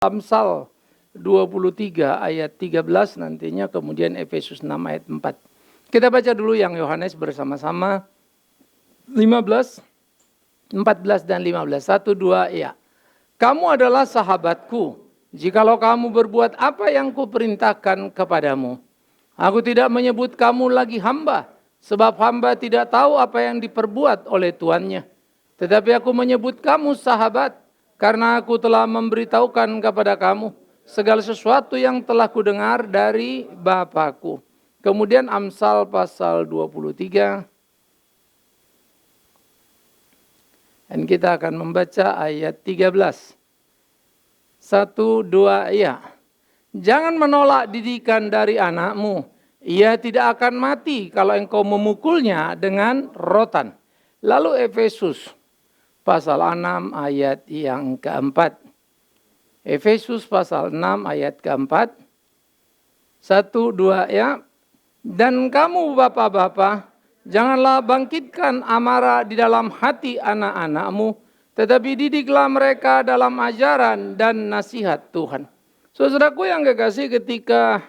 Amsal 23 ayat 13 nantinya, kemudian Efesus 6 ayat 4. Kita baca dulu yang Yohanes bersama-sama 15, 14 dan 15. 1, 2, ya. Kamu adalah sahabatku, jikalau kamu berbuat apa yang kuperintahkan kepadamu. Aku tidak menyebut kamu lagi hamba, sebab hamba tidak tahu apa yang diperbuat oleh tuannya. Tetapi aku menyebut kamu sahabat, karena aku telah memberitahukan kepada kamu segala sesuatu yang telah kudengar dari Bapakku. Kemudian Amsal pasal 23. Dan kita akan membaca ayat 13. 1, 2, ya. Jangan menolak didikan dari anakmu. Ia tidak akan mati kalau engkau memukulnya dengan rotan. Lalu Efesus pasal 6 ayat yang keempat. Efesus pasal 6 ayat keempat. 1, 2, ya. Dan kamu bapak-bapak, janganlah bangkitkan amarah di dalam hati anak-anakmu, tetapi didiklah mereka dalam ajaran dan nasihat Tuhan. Saudaraku yang kekasih, ketika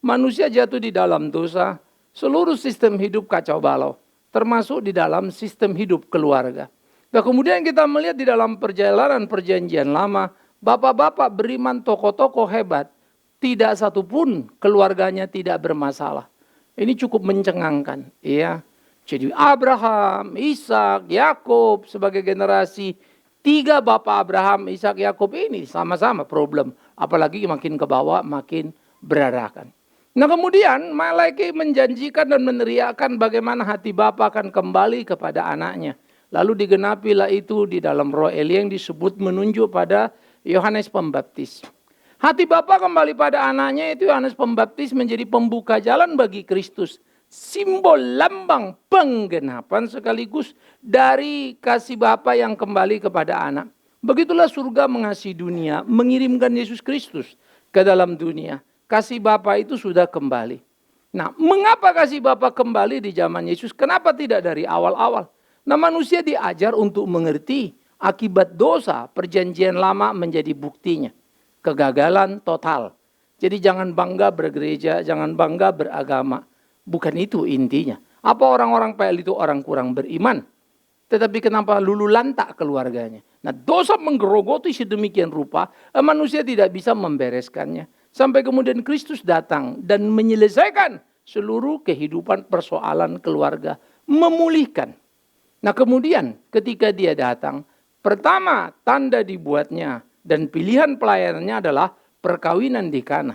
manusia jatuh di dalam dosa, seluruh sistem hidup kacau balau, termasuk di dalam sistem hidup keluarga. Nah, kemudian kita melihat di dalam perjalanan perjanjian lama, bapak-bapak beriman, tokoh-tokoh hebat, tidak satupun keluarganya tidak bermasalah. Ini cukup mencengangkan, ya. Jadi Abraham, Ishak, Yakub sebagai generasi 3 bapak Abraham, Ishak, Yakub ini sama-sama problem. Apalagi makin ke bawah makin berarakan. Nah, kemudian Malaikat menjanjikan dan meneriakkan bagaimana hati bapa akan kembali kepada anaknya. Lalu digenapilah itu di dalam roh Elia yang disebut menunjuk pada Yohanes Pembaptis. Hati Bapa kembali pada anaknya, itu Yohanes Pembaptis menjadi pembuka jalan bagi Kristus. Simbol lambang penggenapan sekaligus dari kasih Bapa yang kembali kepada anak. Begitulah surga mengasihi dunia, mengirimkan Yesus Kristus ke dalam dunia. Kasih Bapa itu sudah kembali. Nah, mengapa kasih Bapa kembali di zaman Yesus? Kenapa tidak dari awal-awal? Nah, manusia diajar untuk mengerti akibat dosa, perjanjian lama menjadi buktinya. Kegagalan total. Jadi jangan bangga bergereja, jangan bangga beragama. Bukan itu intinya. Apa orang-orang PL itu orang kurang beriman? Tetapi kenapa lulu lantak keluarganya? Nah, dosa menggerogoti sedemikian rupa, manusia tidak bisa membereskannya. Sampai kemudian Kristus datang dan menyelesaikan seluruh kehidupan persoalan keluarga. Memulihkan. Nah, kemudian ketika dia datang, pertama tanda dibuatnya dan pilihan pelayanannya adalah perkawinan di Kana.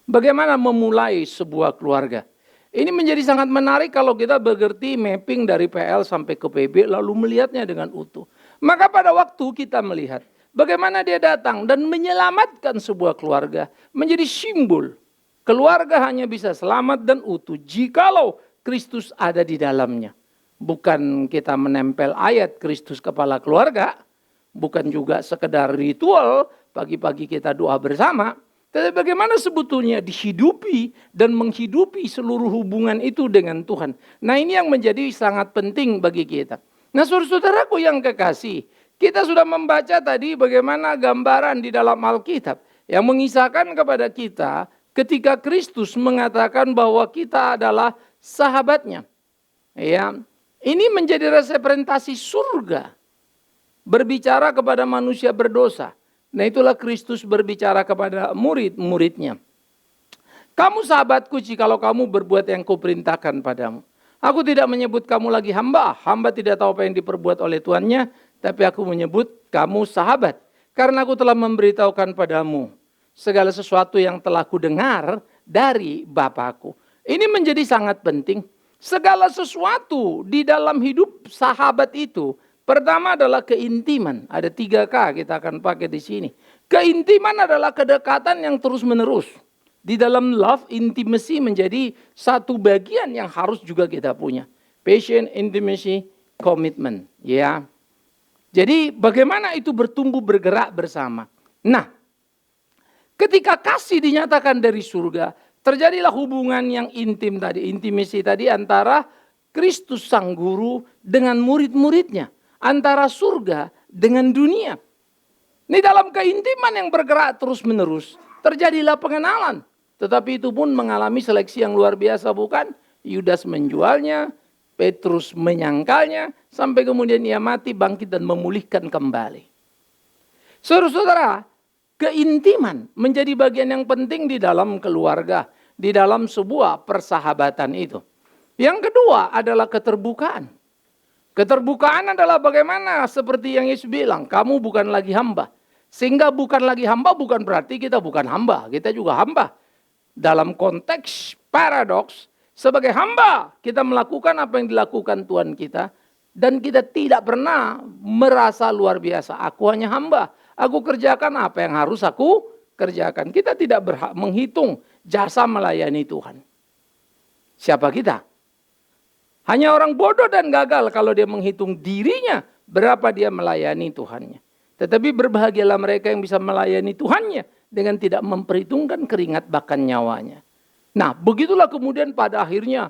Bagaimana memulai sebuah keluarga? Ini menjadi sangat menarik kalau kita mengerti mapping dari PL sampai ke PB lalu melihatnya dengan utuh. Maka pada waktu kita melihat bagaimana dia datang dan menyelamatkan sebuah keluarga, menjadi simbol keluarga hanya bisa selamat dan utuh jikalau Kristus ada di dalamnya. Bukan kita menempel ayat Kristus kepala keluarga, bukan juga sekedar ritual, pagi-pagi kita doa bersama, tetapi bagaimana sebetulnya dihidupi dan menghidupi seluruh hubungan itu dengan Tuhan. Nah, ini yang menjadi sangat penting bagi kita. Nah, saudaraku yang kekasih, kita sudah membaca tadi bagaimana gambaran di dalam Alkitab yang mengisahkan kepada kita ketika Kristus mengatakan bahwa kita adalah sahabatnya. Ya, ini menjadi representasi surga. Berbicara kepada manusia berdosa. Nah, itulah Kristus berbicara kepada murid-muridnya. Kamu sahabatku jikalau kamu berbuat yang kuperintahkan padamu. Aku tidak menyebut kamu lagi hamba. Hamba tidak tahu apa yang diperbuat oleh tuannya. Tapi aku menyebut kamu sahabat. Karena aku telah memberitahukan padamu segala sesuatu yang telah kudengar dari Bapakku. Ini menjadi sangat penting. Segala sesuatu di dalam hidup sahabat itu, pertama adalah keintiman. Ada 3K kita akan pakai di sini. Keintiman adalah kedekatan yang terus-menerus. Di dalam love, intimacy menjadi satu bagian yang harus juga kita punya. Passion, intimacy, commitment. Ya. Jadi bagaimana itu bertumbuh bergerak bersama. Nah, ketika kasih dinyatakan dari surga, terjadilah hubungan yang intim tadi, intimasi tadi antara Kristus Sang Guru dengan murid-muridnya. Antara surga dengan dunia. Ini dalam keintiman yang bergerak terus-menerus, terjadilah pengenalan. Tetapi itu pun mengalami seleksi yang luar biasa, bukan? Yudas menjualnya, Petrus menyangkalnya, sampai kemudian ia mati, bangkit dan memulihkan kembali. Saudara-saudara, keintiman menjadi bagian yang penting di dalam keluarga, di dalam sebuah persahabatan itu. Yang kedua adalah keterbukaan. Keterbukaan adalah bagaimana seperti yang Yesus bilang, kamu bukan lagi hamba. Sehingga bukan lagi hamba bukan berarti kita bukan hamba, kita juga hamba. Dalam konteks paradoks, sebagai hamba kita melakukan apa yang dilakukan Tuhan kita. Dan kita tidak pernah merasa luar biasa, aku hanya hamba. Aku kerjakan apa yang harus aku kerjakan. Kita tidak berhak menghitung jasa melayani Tuhan. Siapa kita? Hanya orang bodoh dan gagal kalau dia menghitung dirinya berapa dia melayani Tuhannya. Tetapi berbahagialah mereka yang bisa melayani Tuhannya dengan tidak memperhitungkan keringat bahkan nyawanya. Nah, begitulah kemudian pada akhirnya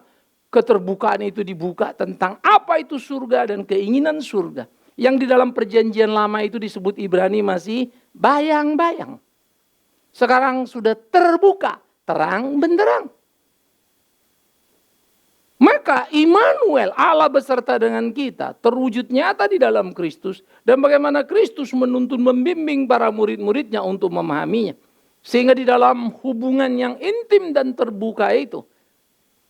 keterbukaan itu dibuka tentang apa itu surga dan keinginan surga. Yang di dalam perjanjian lama itu disebut Ibrani masih bayang-bayang. Sekarang sudah terbuka, terang benderang. Maka Immanuel, Allah beserta dengan kita, terwujud nyata di dalam Kristus. Dan bagaimana Kristus menuntun membimbing para murid-muridnya untuk memahaminya. Sehingga di dalam hubungan yang intim dan terbuka itu,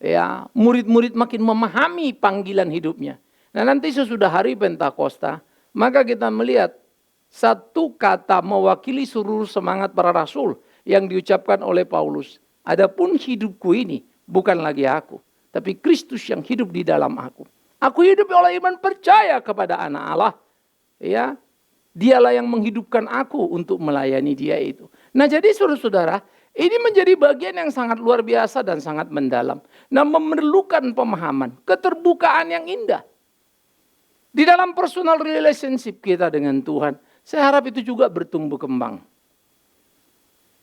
ya, murid-murid makin memahami panggilan hidupnya. Nah, nanti sesudah hari Pentakosta, maka kita melihat satu kata mewakili seluruh semangat para rasul yang diucapkan oleh Paulus. Adapun hidupku ini bukan lagi aku, tapi Kristus yang hidup di dalam aku. Aku hidup oleh iman percaya kepada Anak Allah. Ya, Dialah yang menghidupkan aku untuk melayani Dia itu. Nah, jadi saudara-saudara, ini menjadi bagian yang sangat luar biasa dan sangat mendalam. Nah, memerlukan pemahaman, keterbukaan yang indah. Di dalam personal relationship kita dengan Tuhan, saya harap itu juga bertumbuh kembang.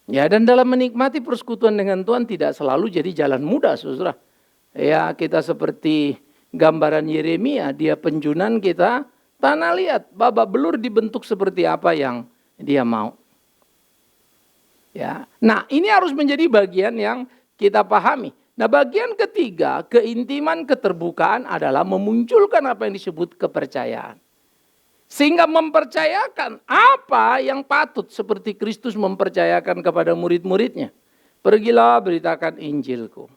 Ya, dan dalam menikmati persekutuan dengan Tuhan tidak selalu jadi jalan mudah, saudara. Ya, kita seperti gambaran Yeremia, dia penjunan, kita tanah liat, babak belur dibentuk seperti apa yang dia mau. Ya, nah ini harus menjadi bagian yang kita pahami. Nah, bagian ketiga, keintiman keterbukaan adalah memunculkan apa yang disebut kepercayaan. Sehingga mempercayakan apa yang patut seperti Kristus mempercayakan kepada murid-muridnya. Pergilah beritakan Injilku.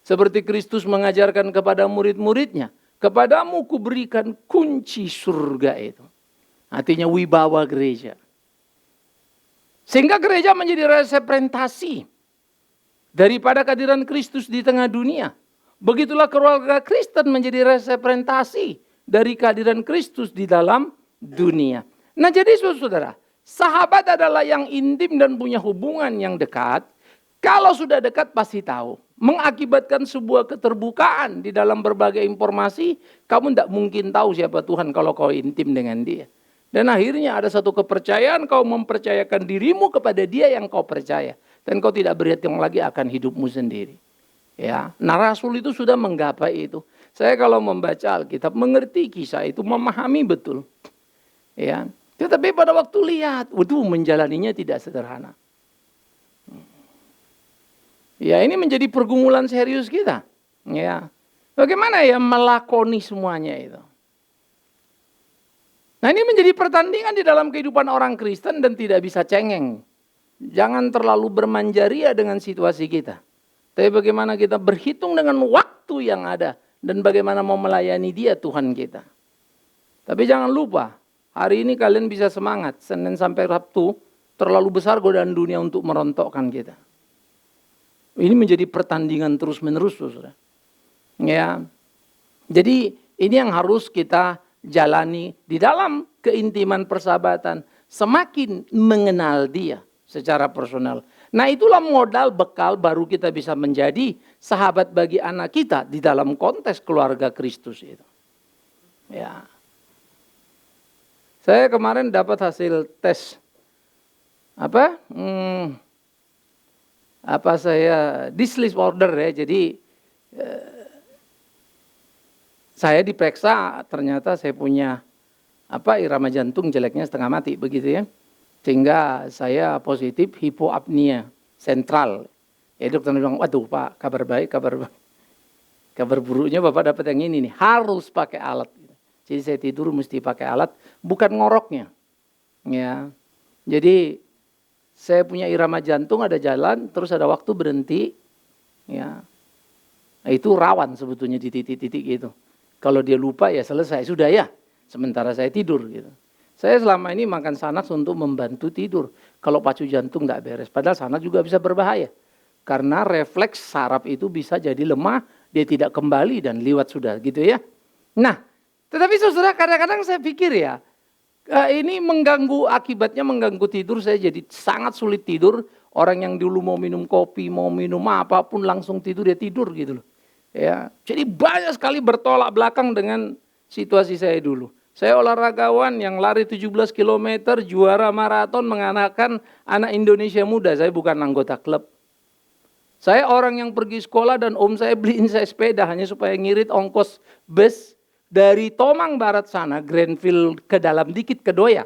Seperti Kristus mengajarkan kepada murid-muridnya. Kepadamu kuberikan kunci surga itu. Artinya wibawa gereja. Sehingga gereja menjadi representasi daripada kehadiran Kristus di tengah dunia. Begitulah keluarga Kristen menjadi representasi dari kehadiran Kristus di dalam dunia. Nah, jadi saudara, sahabat adalah yang intim dan punya hubungan yang dekat. Kalau sudah dekat pasti tahu. Mengakibatkan sebuah keterbukaan di dalam berbagai informasi. Kamu tidak mungkin tahu siapa Tuhan kalau kau intim dengan Dia. Dan akhirnya ada satu kepercayaan, kau mempercayakan dirimu kepada Dia yang kau percaya. Dan kau tidak berhitung lagi akan hidupmu sendiri. Ya, nah Rasul itu sudah menggapai itu. Saya kalau membaca Alkitab mengerti kisah itu, memahami betul. Ya, tetapi pada waktu lihat, menjalaninya tidak sederhana. Ya, ini menjadi pergumulan serius kita. Ya, bagaimana ya melakoni semuanya itu. Nah, ini menjadi pertandingan di dalam kehidupan orang Kristen dan tidak bisa cengeng. Jangan terlalu bermanjaria dengan situasi kita. Tapi bagaimana kita berhitung dengan waktu yang ada. Dan bagaimana mau melayani Dia Tuhan kita. Tapi jangan lupa, hari ini kalian bisa semangat. Senin sampai Sabtu, terlalu besar godaan dunia untuk merontokkan kita. Ini menjadi pertandingan terus-menerus, saudara. Ya, jadi ini yang harus kita jalani di dalam keintiman persahabatan. Semakin mengenal Dia secara personal. Nah, itulah modal bekal baru kita bisa menjadi sahabat bagi anak kita di dalam konteks keluarga Kristus itu. Ya. Saya kemarin dapat hasil tes saya disorder ya. Jadi saya diperiksa, ternyata saya punya irama jantung jeleknya setengah mati begitu ya. Sehingga saya positif hipoapnia sentral. Ya dokter bilang, waduh Pak, kabar buruknya Bapak dapat yang ini nih, harus pakai alat. Jadi saya tidur mesti pakai alat, bukan ngoroknya. Ya. Jadi saya punya irama jantung, ada jalan, terus ada waktu berhenti. Ya. Nah, itu rawan sebetulnya di titik-titik gitu. Kalau dia lupa ya selesai, sudah ya. Sementara saya tidur gitu. Saya selama ini makan Xanax untuk membantu tidur. Kalau pacu jantung nggak beres, padahal Xanax juga bisa berbahaya. Karena refleks saraf itu bisa jadi lemah, dia tidak kembali dan liwat sudah gitu ya. Nah, tetapi saudara kadang-kadang saya pikir ya, ini akibatnya mengganggu tidur, saya jadi sangat sulit tidur. Orang yang dulu mau minum kopi, mau minum apapun langsung tidur, dia tidur gitu loh. Ya, jadi banyak sekali bertolak belakang dengan situasi saya dulu. Saya olahragawan yang lari 17 km, juara maraton mengalahkan anak Indonesia muda. Saya bukan anggota klub. Saya orang yang pergi sekolah dan om saya beliin saya sepeda hanya supaya ngirit ongkos bus dari Tomang Barat sana, Grandville ke dalam dikit ke Doya,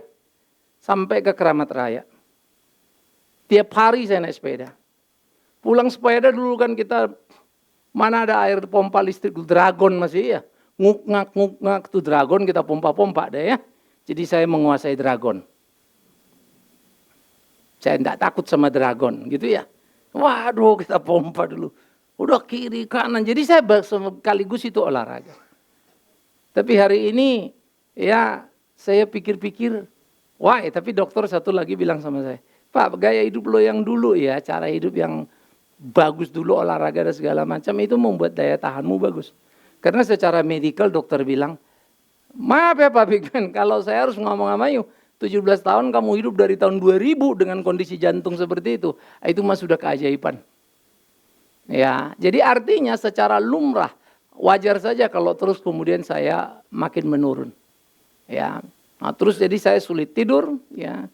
sampai ke Keramat Raya. Tiap hari saya naik sepeda. Pulang sepeda dulu kan kita, mana ada air pompa listrik, Dragon masih ya. Nguk-ngak tuh Dragon kita pompa-pompa deh ya. Jadi saya menguasai Dragon. Saya tidak takut sama Dragon gitu ya. Waduh kita pompa dulu. Udah kiri kanan. Jadi saya sekaligus itu olahraga. Tapi hari ini ya saya pikir-pikir. Wah tapi dokter satu lagi bilang sama saya. Pak gaya hidup lo yang dulu ya. Cara hidup yang bagus dulu olahraga dan segala macam. Itu membuat daya tahanmu bagus. Karena secara medikal dokter bilang. Maaf ya Pak Bigman. Kalau saya harus ngomong sama you. 17 tahun kamu hidup dari tahun 2000 dengan kondisi jantung seperti itu. Itu mah sudah keajaiban. Ya, jadi artinya secara lumrah wajar saja kalau terus kemudian saya makin menurun. Ya. Nah, terus jadi saya sulit tidur ya.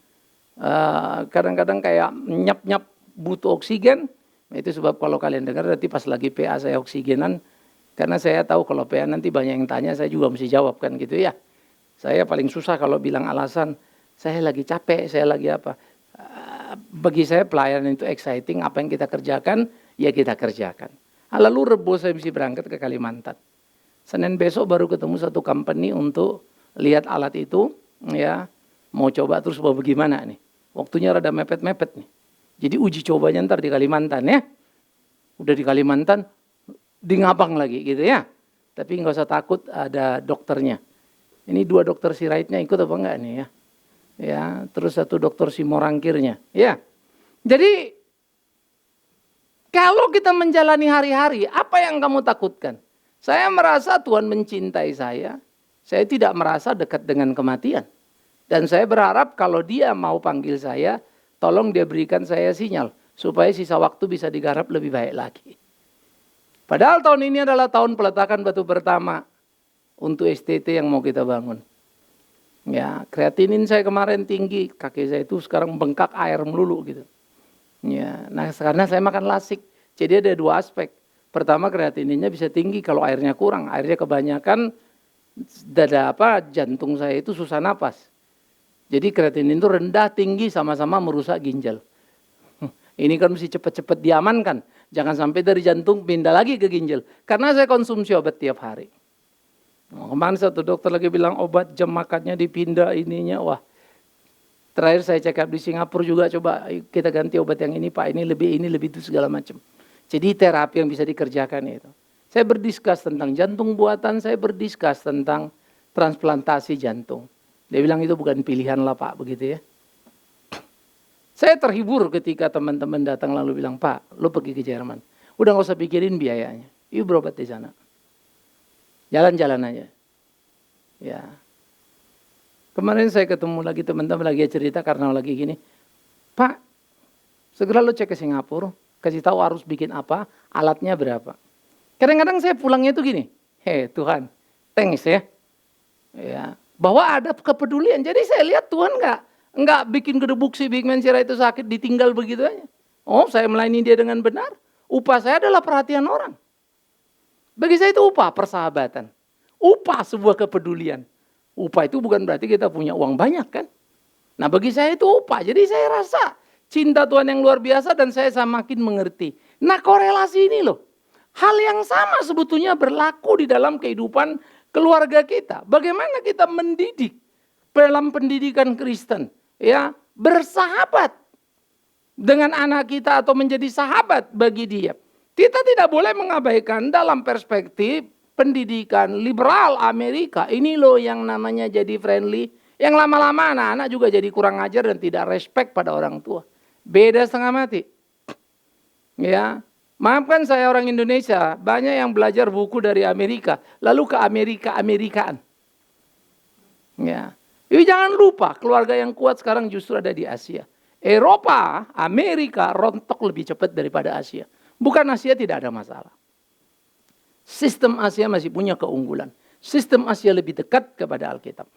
Kadang-kadang kayak nyap-nyap butuh oksigen. Itu sebab kalau kalian dengar nanti pas lagi PA saya oksigenan, karena saya tahu kalau PA nanti banyak yang tanya, saya juga mesti jawab kan gitu ya. Saya paling susah kalau bilang alasan saya lagi capek, saya lagi apa. Bagi saya pelayanan itu exciting, apa yang kita kerjakan, ya kita kerjakan. Lalu Rebo saya mesti berangkat ke Kalimantan. Senin besok baru ketemu satu company untuk lihat alat itu, ya mau coba terus mau bagaimana nih. Waktunya rada mepet-mepet nih. Jadi uji cobanya ntar di Kalimantan ya. Udah di Kalimantan, di Ngabang lagi gitu ya. Tapi nggak usah takut ada dokternya. Ini 2 dokter siraitnya ikut apa enggak nih ya. Ya, terus 1 dokter simorangkirnya. Ya. Jadi kalau kita menjalani hari-hari, apa yang kamu takutkan? Saya merasa Tuhan mencintai saya. Saya tidak merasa dekat dengan kematian. Dan saya berharap kalau dia mau panggil saya, tolong dia berikan saya sinyal. Supaya sisa waktu bisa digarap lebih baik lagi. Padahal tahun ini adalah tahun peletakan batu pertama untuk STT yang mau kita bangun. Ya, kreatinin saya kemarin tinggi, kaki saya itu sekarang bengkak air melulu gitu. Ya, nah karena saya makan lasik, jadi ada 2 aspek. Pertama kreatininnya bisa tinggi kalau airnya kurang, airnya kebanyakan jantung saya itu susah napas. Jadi kreatinin itu rendah tinggi sama-sama merusak ginjal. Ini kan mesti cepat-cepat diamankan, jangan sampai dari jantung pindah lagi ke ginjal. Karena saya konsumsi obat tiap hari. Kemarin satu dokter lagi bilang obat jam makannya dipindah ininya. Wah, terakhir saya check up di Singapura juga, coba kita ganti obat yang ini Pak, ini lebih itu segala macam. Jadi terapi yang bisa dikerjakan itu. Saya berdiskus tentang jantung buatan, saya berdiskus tentang transplantasi jantung. Dia bilang itu bukan pilihan lah Pak, begitu ya. Saya terhibur ketika teman-teman datang lalu bilang, Pak, lo pergi ke Jerman. Udah gak usah pikirin biayanya, yuk berobat di sana. Jalan-jalan aja. Ya. Kemarin saya ketemu lagi teman-teman lagi cerita karena lagi gini. Pak, segera lo cek ke Singapura, kasih tahu harus bikin apa, alatnya berapa. Kadang-kadang saya pulangnya itu gini. Hei Tuhan, thanks ya. Ya. Bahwa ada kepedulian. Jadi saya lihat Tuhan enggak bikin gedebuk si Bigman Sira itu sakit ditinggal begitu aja. Oh, saya melayani dia dengan benar. Upah saya adalah perhatian orang. Bagi saya itu upah persahabatan. Upah sebuah kepedulian. Upah itu bukan berarti kita punya uang banyak kan. Nah bagi saya itu upah. Jadi saya rasa cinta Tuhan yang luar biasa dan saya semakin mengerti. Nah korelasi ini loh. Hal yang sama sebetulnya berlaku di dalam kehidupan keluarga kita. Bagaimana kita mendidik dalam pendidikan Kristen. Ya, bersahabat dengan anak kita atau menjadi sahabat bagi dia. Kita tidak boleh mengabaikan dalam perspektif pendidikan liberal Amerika. Ini loh yang namanya jadi friendly. Yang lama-lama anak-anak juga jadi kurang ajar dan tidak respect pada orang tua. Beda setengah mati. Ya, maafkan saya orang Indonesia, banyak yang belajar buku dari Amerika, lalu ke Amerikaan. Ya, jadi jangan lupa keluarga yang kuat sekarang justru ada di Asia. Eropa, Amerika rontok lebih cepat daripada Asia. Bukan Asia tidak ada masalah. Sistem Asia masih punya keunggulan. Sistem Asia lebih dekat kepada Alkitab.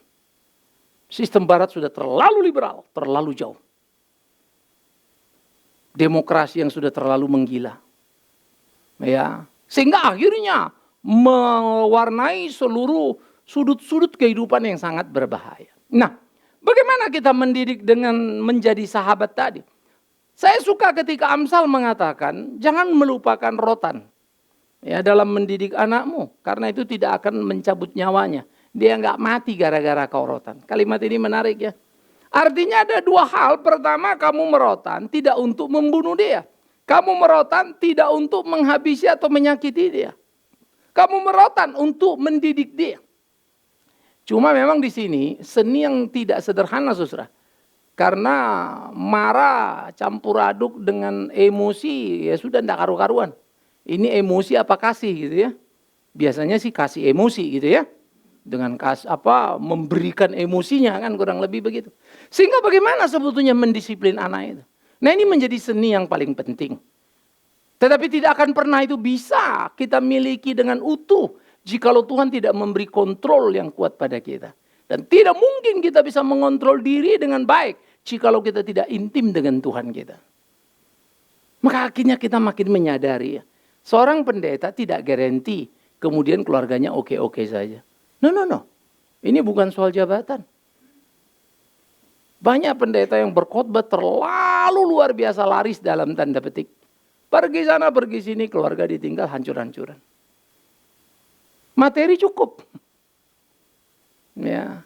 Sistem Barat sudah terlalu liberal, terlalu jauh. Demokrasi yang sudah terlalu menggila. Ya, sehingga akhirnya mewarnai seluruh sudut-sudut kehidupan yang sangat berbahaya. Nah, bagaimana kita mendidik dengan menjadi sahabat tadi? Saya suka ketika Amsal mengatakan, jangan melupakan rotan. Ya, dalam mendidik anakmu, karena itu tidak akan mencabut nyawanya. Dia nggak mati gara-gara kau rotan. Kalimat ini menarik ya. Artinya ada dua hal. Pertama, kamu merotan tidak untuk membunuh dia. Kamu merotan tidak untuk menghabisi atau menyakiti dia. Kamu merotan untuk mendidik dia. Cuma memang di sini seni yang tidak sederhana, saudara. Karena marah campur aduk dengan emosi, ya sudah tidak karu-karuan. Ini emosi apa kasih gitu ya. Biasanya sih kasih emosi gitu ya. Dengan memberikan emosinya kan kurang lebih begitu. Sehingga bagaimana sebetulnya mendisiplin anak itu. Nah ini menjadi seni yang paling penting. Tetapi tidak akan pernah itu bisa kita miliki dengan utuh jikalau Tuhan tidak memberi kontrol yang kuat pada kita. Dan tidak mungkin kita bisa mengontrol diri dengan baik jikalau kita tidak intim dengan Tuhan kita. Maka akhirnya kita makin menyadari ya, seorang pendeta tidak garanti kemudian keluarganya oke-oke saja. No. Ini bukan soal jabatan. Banyak pendeta yang berkhotbah terlalu luar biasa laris dalam tanda petik. Pergi sana, pergi sini, keluarga ditinggal hancur-hancuran. Materi cukup. Ya.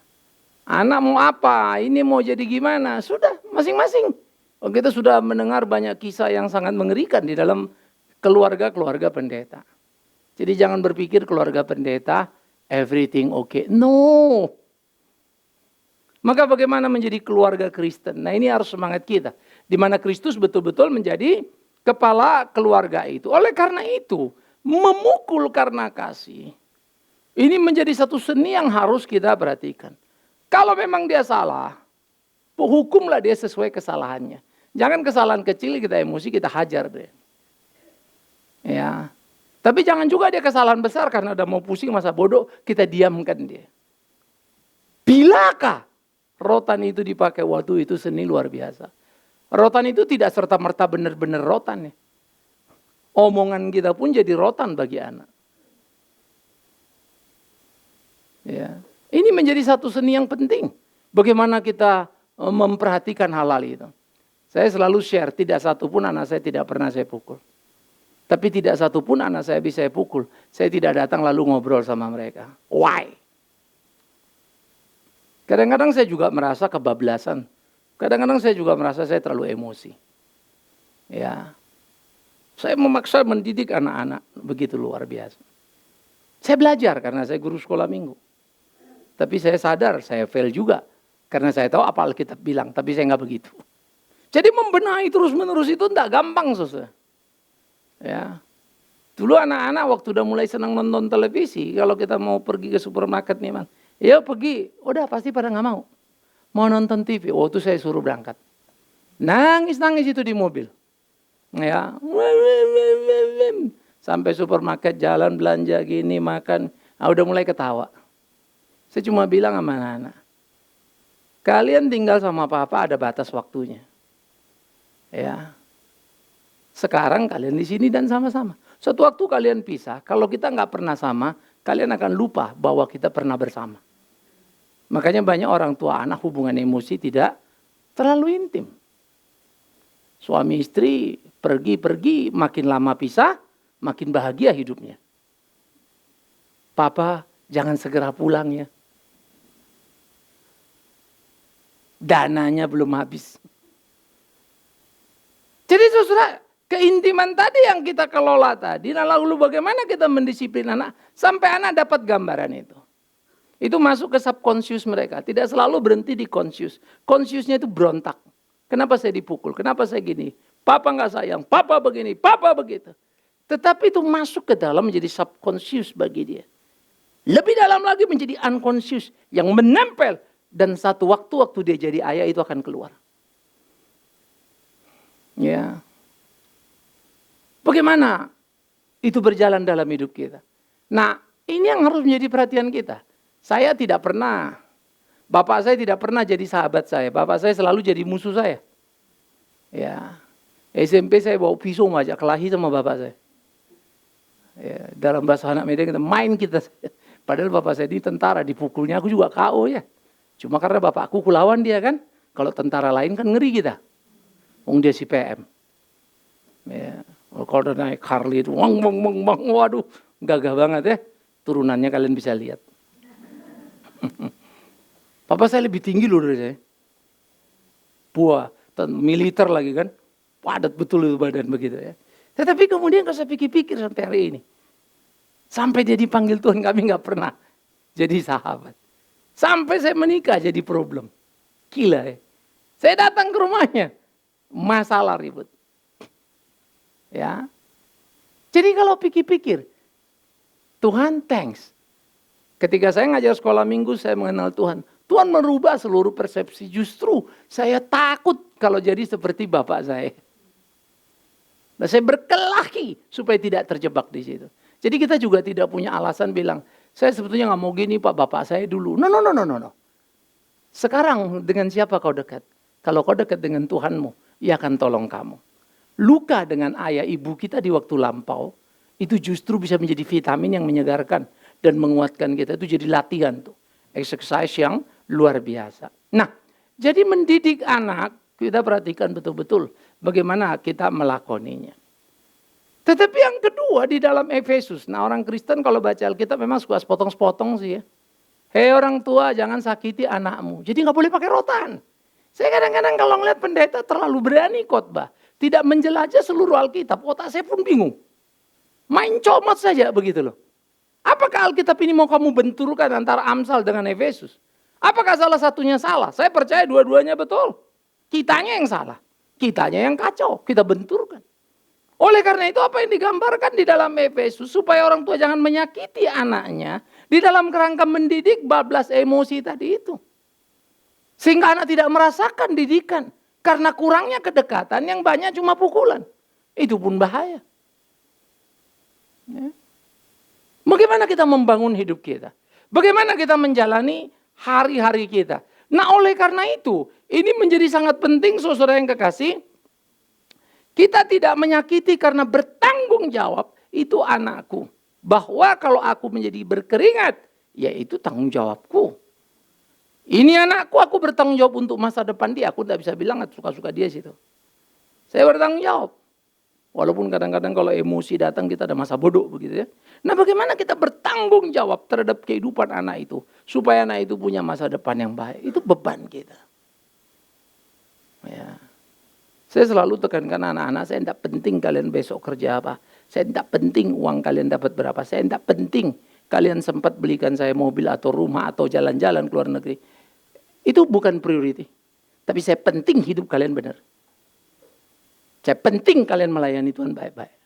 Anak mau apa? Ini mau jadi gimana? Sudah, masing-masing. Kita sudah mendengar banyak kisah yang sangat mengerikan di dalam keluarga-keluarga pendeta. Jadi jangan berpikir keluarga pendeta everything okay. No. Maka bagaimana menjadi keluarga Kristen? Nah ini harus semangat kita. Di mana Kristus betul-betul menjadi kepala keluarga itu. Oleh karena itu, memukul karena kasih. Ini menjadi satu seni yang harus kita perhatikan. Kalau memang dia salah, hukumlah dia sesuai kesalahannya. Jangan kesalahan kecil kita emosi, kita hajar dia. Ya. Tapi jangan juga dia kesalahan besar karena udah mau pusing masa bodoh, kita diamkan dia. Bilakah rotan itu dipakai waktu itu seni luar biasa. Rotan itu tidak serta-merta benar-benar rotan ya. Omongan kita pun jadi rotan bagi anak. Ya. Ini menjadi satu seni yang penting. Bagaimana kita memperhatikan hal-hal itu. Saya selalu share, tidak satu pun anak saya tidak pernah saya pukul. Tapi tidak satu pun anak saya bisa saya pukul. Saya tidak datang lalu ngobrol sama mereka. Why? Kadang-kadang saya juga merasa kebablasan. Kadang-kadang saya juga merasa saya terlalu emosi. Ya. Saya memaksa mendidik anak-anak begitu luar biasa. Saya belajar karena saya guru sekolah minggu. Tapi saya sadar saya fail juga. Karena saya tahu apa Alkitab bilang. Tapi saya nggak begitu. Jadi membenahi terus-menerus itu tidak gampang, saudara. Ya. Dulu anak-anak waktu udah mulai senang nonton televisi, kalau kita mau pergi ke supermarket nih, man, ya pergi, udah pasti pada nggak mau. Mau nonton TV, itu saya suruh berangkat. Nangis-nangis itu di mobil. Ya. Sampai supermarket jalan belanja gini, makan, udah mulai ketawa. Saya cuma bilang sama anak-anak, kalian tinggal sama papa ada batas waktunya. Ya. Sekarang kalian di sini dan sama-sama. Suatu waktu kalian pisah, kalau kita nggak pernah sama, kalian akan lupa bahwa kita pernah bersama. Makanya banyak orang tua anak hubungan emosi tidak terlalu intim. Suami istri pergi-pergi, makin lama pisah, makin bahagia hidupnya. Papa, jangan segera pulang ya. Dananya belum habis. Jadi saudara, keintiman tadi yang kita kelola tadi, nah lalu bagaimana kita mendisiplin anak, sampai anak dapat gambaran itu. Itu masuk ke subconscious mereka, tidak selalu berhenti di conscious. Consciousnya itu berontak. Kenapa saya dipukul, kenapa saya gini, papa gak sayang, papa begini, papa begitu. Tetapi itu masuk ke dalam menjadi subconscious bagi dia. Lebih dalam lagi menjadi unconscious yang menempel. Dan satu waktu dia jadi ayah itu akan keluar. Ya. Bagaimana itu berjalan dalam hidup kita? Nah, ini yang harus menjadi perhatian kita. Saya tidak pernah, bapak saya tidak pernah jadi sahabat saya. Bapak saya selalu jadi musuh saya. Ya. SMP saya bawa pisau ngajak kelahi sama bapak saya. Ya, dalam bahasa anak media kita main kita. Padahal bapak saya ini tentara, dipukulnya aku juga KO ya. Cuma karena bapakku kulawan dia kan. Kalau tentara lain kan ngeri kita. Dia si PM. Ya. Kalau udah naik Harley itu, waduh, gagah banget ya. Turunannya kalian bisa lihat. Papa saya lebih tinggi loh dari saya. Buah, militer lagi kan. Padat betul itu badan begitu ya. Tetapi kemudian kalau saya pikir-pikir sampai hari ini. Sampai dia dipanggil Tuhan kami gak pernah jadi sahabat. Sampai saya menikah jadi problem. Gila ya. Saya datang ke rumahnya. Masalah ribut. Ya. Jadi kalau pikir-pikir. Tuhan thanks. Ketika saya ngajar sekolah minggu saya mengenal Tuhan. Tuhan merubah seluruh persepsi. Justru saya takut kalau jadi seperti bapak saya. Nah, saya berkelahi supaya tidak terjebak di situ. Jadi kita juga tidak punya alasan bilang, saya sebetulnya nggak mau gini Pak, bapak saya dulu. No. Sekarang dengan siapa kau dekat? Kalau kau dekat dengan Tuhanmu, Ia akan tolong kamu. Luka dengan ayah ibu kita di waktu lampau, itu justru bisa menjadi vitamin yang menyegarkan dan menguatkan kita. Itu jadi latihan tuh. Exercise yang luar biasa. Nah, jadi mendidik anak, kita perhatikan betul-betul bagaimana kita melakoninya. Tetapi yang kedua di dalam Efesus. Nah orang Kristen kalau baca Alkitab memang suka sepotong-sepotong sih ya. Hei orang tua jangan sakiti anakmu. Jadi gak boleh pakai rotan. Saya kadang-kadang kalau ngeliat pendeta terlalu berani khotbah. Tidak menjelajah seluruh Alkitab. Otak saya pun bingung. Main comot saja begitu loh. Apakah Alkitab ini mau kamu benturkan antara Amsal dengan Efesus? Apakah salah satunya salah? Saya percaya dua-duanya betul. Kitanya yang salah. Kitanya yang kacau. Kita benturkan. Oleh karena itu apa yang digambarkan di dalam Efesus supaya orang tua jangan menyakiti anaknya di dalam kerangka mendidik bablas emosi tadi itu. Sehingga anak tidak merasakan didikan karena kurangnya kedekatan yang banyak cuma pukulan. Itu pun bahaya. Ya. Bagaimana kita membangun hidup kita? Bagaimana kita menjalani hari-hari kita? Nah oleh karena itu ini menjadi sangat penting saudara yang kekasih. Kita tidak menyakiti karena bertanggung jawab itu anakku. Bahwa kalau aku menjadi berkeringat, ya itu tanggung jawabku. Ini anakku, aku bertanggung jawab untuk masa depan dia. Aku tidak bisa bilang suka-suka dia situ. Saya bertanggung jawab. Walaupun kadang-kadang kalau emosi datang kita ada masa bodoh begitu ya. Nah bagaimana kita bertanggung jawab terhadap kehidupan anak itu. Supaya anak itu punya masa depan yang baik. Itu beban kita. Ya. Saya selalu tekankan anak-anak, saya tidak penting kalian besok kerja apa. Saya tidak penting uang kalian dapat berapa. Saya tidak penting kalian sempat belikan saya mobil atau rumah atau jalan-jalan ke luar negeri. Itu bukan priority. Tapi saya penting hidup kalian benar. Saya penting kalian melayani Tuhan baik-baik.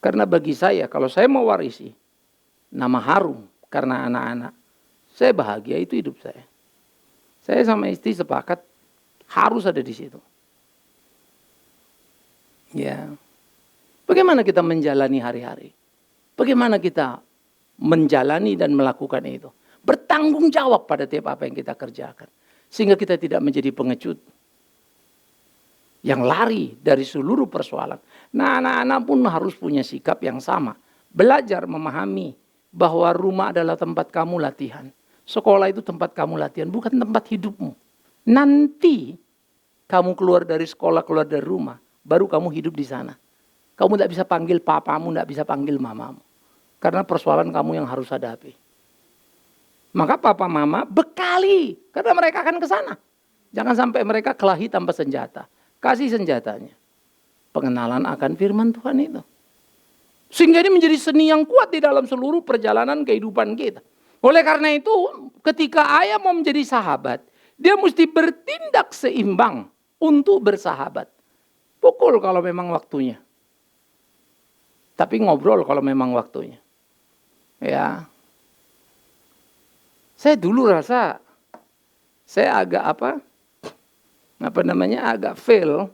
Karena bagi saya, kalau saya mau warisi nama harum karena anak-anak, saya bahagia itu hidup saya. Saya sama istri sepakat harus ada di situ. Ya. Bagaimana kita menjalani hari-hari? Bagaimana kita menjalani dan melakukan itu? Bertanggung jawab pada tiap apa yang kita kerjakan. Sehingga kita tidak menjadi pengecut. Yang lari dari seluruh persoalan. Nah anak-anak pun harus punya sikap yang sama. Belajar memahami bahwa rumah adalah tempat kamu latihan. Sekolah itu tempat kamu latihan, bukan tempat hidupmu. Nanti kamu keluar dari sekolah, keluar dari rumah, baru kamu hidup di sana. Kamu tidak bisa panggil papamu, tidak bisa panggil mamamu. Karena persoalan kamu yang harus hadapi. Maka papa mama bekali, karena mereka akan ke sana. Jangan sampai mereka kelahi tanpa senjata. Kasih senjatanya. Pengenalan akan firman Tuhan itu. Sehingga ini menjadi seni yang kuat di dalam seluruh perjalanan kehidupan kita. Oleh karena itu, ketika ayah mau menjadi sahabat, dia mesti bertindak seimbang untuk bersahabat. Pukul kalau memang waktunya. Tapi ngobrol kalau memang waktunya. Ya. Saya dulu rasa saya agak agak fail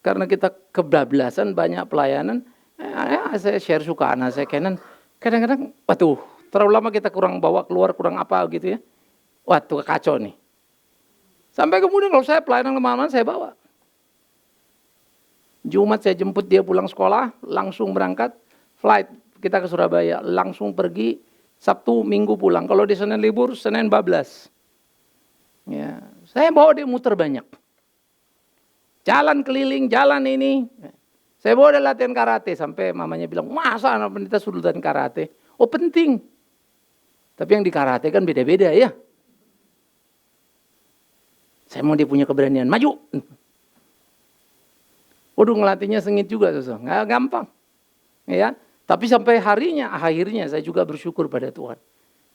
karena kita kebablasan banyak pelayanan. Saya share suka anak saya kadang-kadang terlalu lama kita kurang bawa keluar, kurang apa gitu ya. Waduh, kacau nih. Sampai kemudian kalau saya pelayanan kemana-mana saya bawa. Jumat saya jemput dia pulang sekolah, langsung berangkat, flight kita ke Surabaya, langsung pergi, Sabtu, Minggu pulang. Kalau di Senin libur, Senin bablas. Ya, saya bawa dia muter banyak. Jalan keliling, jalan ini. Saya bawa dia latihan karate, sampai mamanya bilang, masa anak pendeta suruh latihan karate? Oh penting. Tapi yang di karate kan beda-beda ya. Saya mau dia punya keberanian, maju. Waduh, ngelatihnya sengit juga, nggak gampang. Ya, tapi sampai akhirnya saya juga bersyukur pada Tuhan.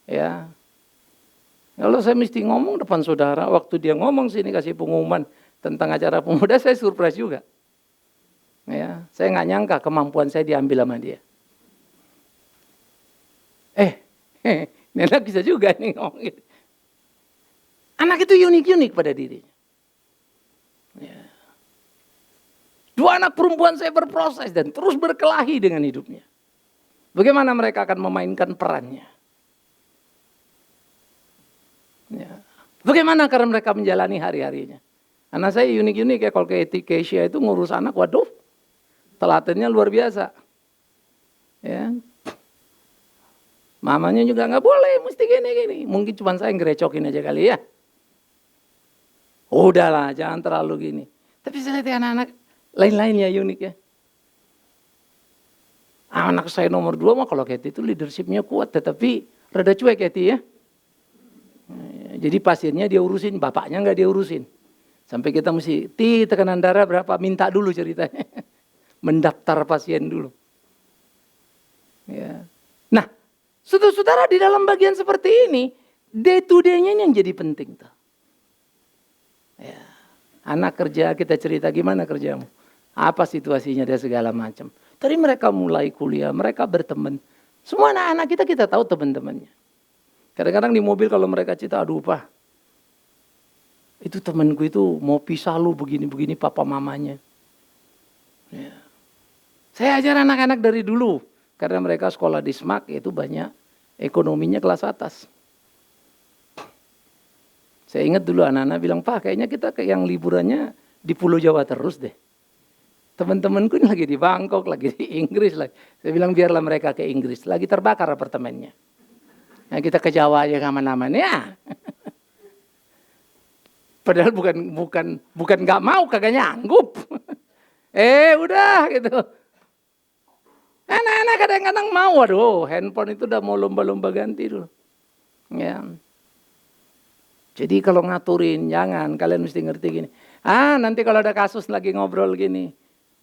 Ya, kalau saya mesti ngomong depan saudara, waktu dia ngomong sini kasih pengumuman tentang acara pemuda, saya surprise juga. Ya, saya nggak nyangka kemampuan saya diambil sama dia. Ini anak bisa juga nih ngomong gitu. Anak itu unik-unik pada dirinya. Ya. Dua anak perempuan saya berproses dan terus berkelahi dengan hidupnya. Bagaimana mereka akan memainkan perannya? Ya. Bagaimana karena mereka menjalani hari-harinya? Anak saya unik-unik ya, kalau ke Keisha itu ngurus anak, waduh, telatennya luar biasa. Ya. Mamanya juga nggak boleh, mesti gini-gini. Mungkin cuma saya ngerecokin aja kali ya. Udahlah, jangan terlalu gini. Tapi saya lihat anak-anak lain-lain ya, unik ya. Anak saya nomor 2 mah kalau Kathy itu leadershipnya kuat, tetapi rada cuek Kathy ya. Jadi pasiennya dia urusin, bapaknya nggak dia urusin. Sampai kita mesti, tekanan darah berapa, minta dulu ceritanya. Mendaftar pasien dulu. Ya. Nah, saudara-saudara di dalam bagian seperti ini, day to day-nya yang jadi penting. Ya. Anak kerja, kita cerita gimana kerjamu. Apa situasinya dan segala macam. Tadi mereka mulai kuliah, mereka berteman. Semua anak-anak kita tahu teman-temannya. Kadang-kadang di mobil kalau mereka cerita, aduh Pak, itu temanku itu mau pisah lu begini-begini papa mamanya. Ya. Saya ajar anak-anak dari dulu. Karena mereka sekolah di SMAK itu banyak ekonominya kelas atas. Saya ingat dulu anak-anak bilang, Pak kayaknya kita yang liburannya di Pulau Jawa terus deh. Teman-temanku ini lagi di Bangkok, lagi di Inggris. Saya bilang biarlah mereka ke Inggris. Lagi terbakar apartemennya. Nah kita ke Jawa aja aman-aman ya. Padahal bukan nggak mau, kagak nyanggup. Udah gitu. Anak-anak kadang-kadang mau, waduh handphone itu udah mau lomba-lomba ganti dulu. Ya. Jadi kalau ngaturin, jangan, kalian mesti ngerti gini. Nanti kalau ada kasus lagi ngobrol gini.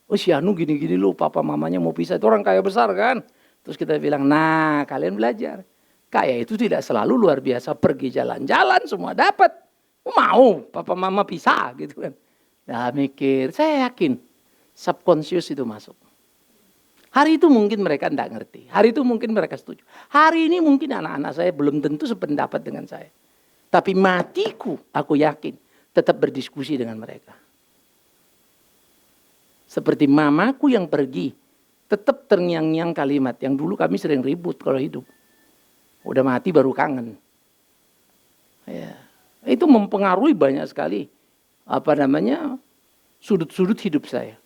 Oh si Anu gini-gini lu, papa mamanya mau pisah, itu orang kaya besar kan. Terus kita bilang, nah kalian belajar. Kaya itu tidak selalu luar biasa, pergi jalan-jalan semua dapat. Mau papa mama pisah gitu kan. Nah mikir, saya yakin subconscious itu masuk. Hari itu mungkin mereka tidak ngerti, hari itu mungkin mereka setuju. Hari ini mungkin anak-anak saya belum tentu sependapat dengan saya. Tapi matiku, aku yakin, tetap berdiskusi dengan mereka. Seperti mamaku yang pergi, tetap terngiang-ngiang kalimat yang dulu kami sering ribut kalau hidup. Udah mati baru kangen. Ya. Itu mempengaruhi banyak sekali sudut-sudut hidup saya.